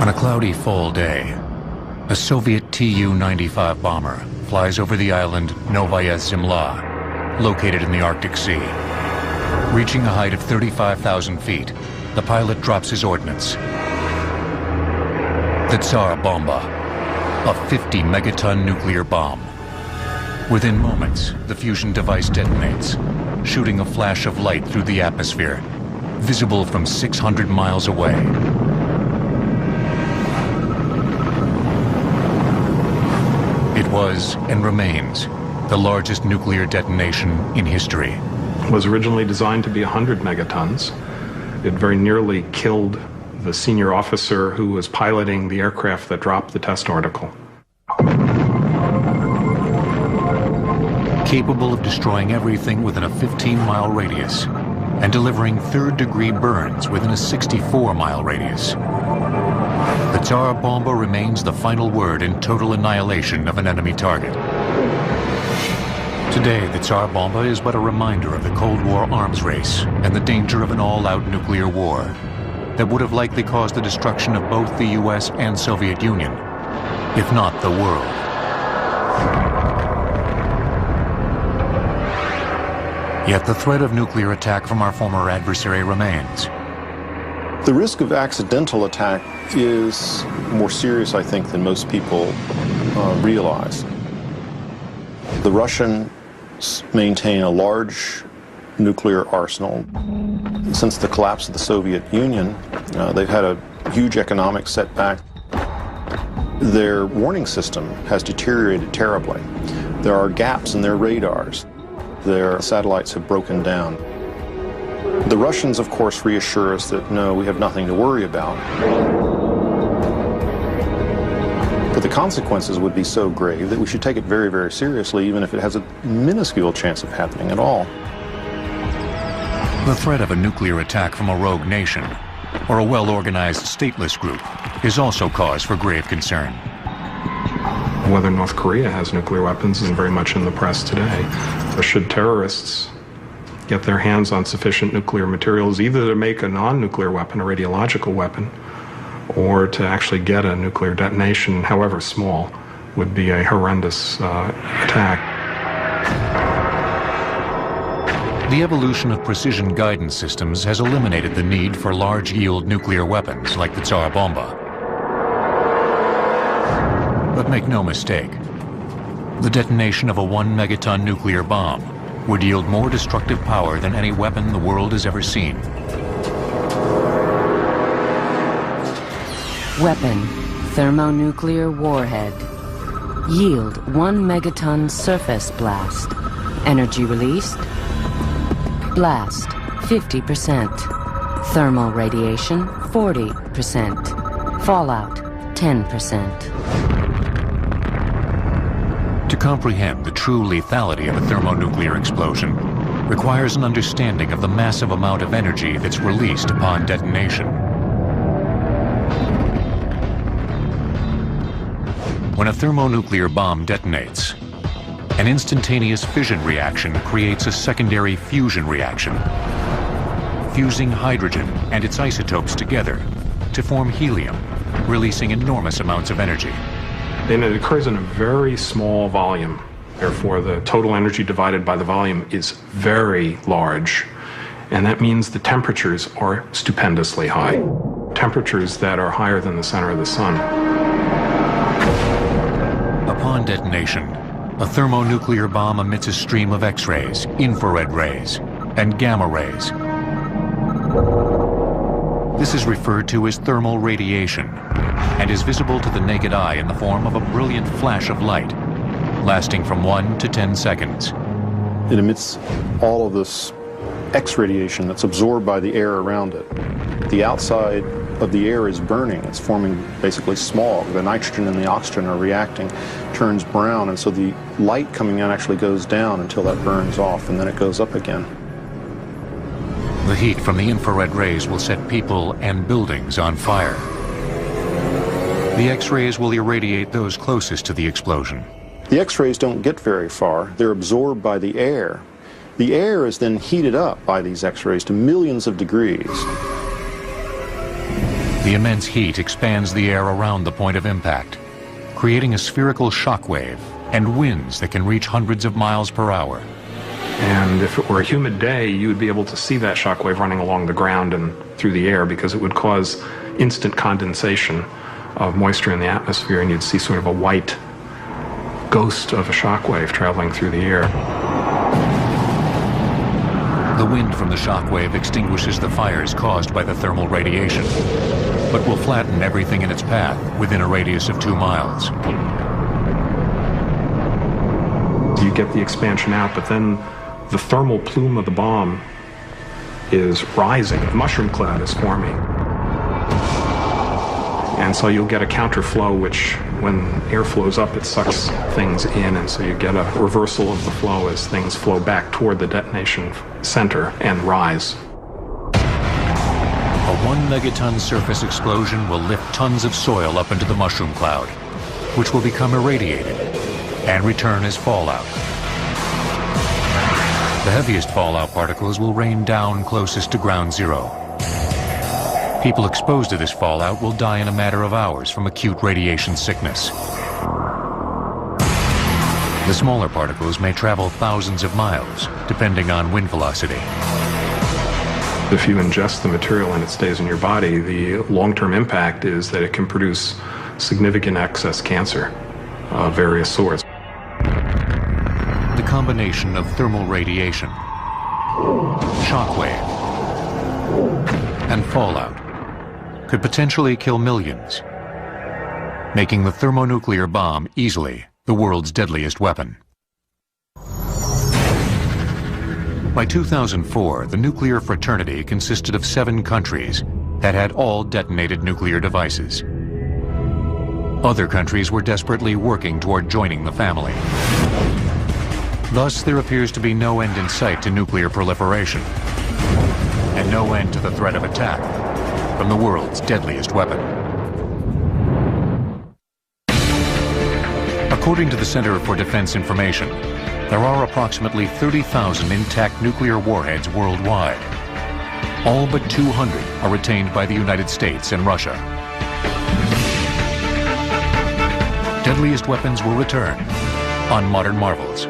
On a cloudy fall day, a Soviet Tu-95 bomber flies over the island Novaya Zemlya, located in the Arctic Sea. Reaching a height of 35,000 feet, the pilot drops his ordnance. The Tsar Bomba, a 50-megaton nuclear bomb. Within moments, the fusion device detonates, shooting a flash of light through the atmosphere, visible from 600 miles away. It was, and remains, the largest nuclear detonation in history. It was originally designed to be 100 megatons. It very nearly killed the senior officer who was piloting the aircraft that dropped the test article. Capable of destroying everything within a 15-mile radius and delivering third-degree burns within a 64-mile radius. The Tsar Bomba remains the final word in total annihilation of an enemy target. Today, the Tsar Bomba is but a reminder of the Cold War arms race and the danger of an all-out nuclear war that would have likely caused the destruction of both the US and Soviet Union, if not the world. Yet the threat of nuclear attack from our former adversary remains. The risk of accidental attack is more serious, I think, than most people realize. The Russians maintain a large nuclear arsenal. Since the collapse of the Soviet Union, they've had a huge economic setback. Their warning system has deteriorated terribly. There are gaps in their radars. Their satellites have broken down. The Russians, of course, reassure us that, no, we have nothing to worry about. But the consequences would be so grave that we should take it very, very seriously, even if it has a minuscule chance of happening at all. The threat of a nuclear attack from a rogue nation or a well-organized stateless group is also cause for grave concern. Whether North Korea has nuclear weapons is very much in the press today. So should terrorists get their hands on sufficient nuclear materials, either to make a non-nuclear weapon, a radiological weapon, or to actually get a nuclear detonation, however small, would be a horrendous attack. The evolution of precision guidance systems has eliminated the need for large-yield nuclear weapons like the Tsar Bomba. But make no mistake, the detonation of a 1-megaton nuclear bomb would yield more destructive power than any weapon the world has ever seen. Weapon, thermonuclear warhead. Yield 1 megaton surface blast. Energy released. Blast 50%. Thermal radiation 40%. Fallout 10%. To comprehend the true lethality of a thermonuclear explosion requires an understanding of the massive amount of energy that's released upon detonation. When a thermonuclear bomb detonates, an instantaneous fission reaction creates a secondary fusion reaction, fusing hydrogen and its isotopes together to form helium, releasing enormous amounts of energy. And it occurs in a very small volume. Therefore, the total energy divided by the volume is very large. And that means the temperatures are stupendously high. Temperatures that are higher than the center of the sun. Upon detonation, a thermonuclear bomb emits a stream of X-rays, infrared rays, and gamma rays. This is referred to as thermal radiation and is visible to the naked eye in the form of a brilliant flash of light, lasting from 1 to 10 seconds. It emits all of this X radiation that's absorbed by the air around it. The outside of the air is burning. It's forming basically smog. The nitrogen and the oxygen are reacting, turns brown, and so the light coming out actually goes down until that burns off, and then it goes up again. The heat from the infrared rays will set people and buildings on fire. The X-rays will irradiate those closest to the explosion. The X-rays don't get very far. They're absorbed by the air. The air is then heated up by these X-rays to millions of degrees. The immense heat expands the air around the point of impact, creating a spherical shock wave and winds that can reach hundreds of miles per hour. And if it were a humid day, you would be able to see that shock wave running along the ground and through the air, because it would cause instant condensation of moisture in the atmosphere, and you'd see sort of a white ghost of a shock wave traveling through the air. The wind from the shock wave extinguishes the fires caused by the thermal radiation, but will flatten everything in its path within a radius of 2 miles. You get the expansion out, but then the thermal plume of the bomb is rising. A mushroom cloud is forming. And so you'll get a counterflow, which when air flows up, it sucks things in, and so you get a reversal of the flow as things flow back toward the detonation center and rise. A 1 megaton surface explosion will lift tons of soil up into the mushroom cloud, which will become irradiated and return as fallout. The heaviest fallout particles will rain down closest to ground zero. People exposed to this fallout will die in a matter of hours from acute radiation sickness. The smaller particles may travel thousands of miles, depending on wind velocity. If you ingest the material and it stays in your body, the long-term impact is that it can produce significant excess cancer of various sorts. The combination of thermal radiation, shockwave, and fallout could potentially kill millions, making the thermonuclear bomb easily the world's deadliest weapon. By 2004, the nuclear fraternity consisted of 7 countries that had all detonated nuclear devices. Other countries were desperately working toward joining the family. Thus, there appears to be no end in sight to nuclear proliferation, and no end to the threat of attack from the world's deadliest weapon. According to the Center for Defense Information, there are approximately 30,000 intact nuclear warheads worldwide. All but 200 are retained by the United States and Russia. Deadliest Weapons will return on Modern Marvels.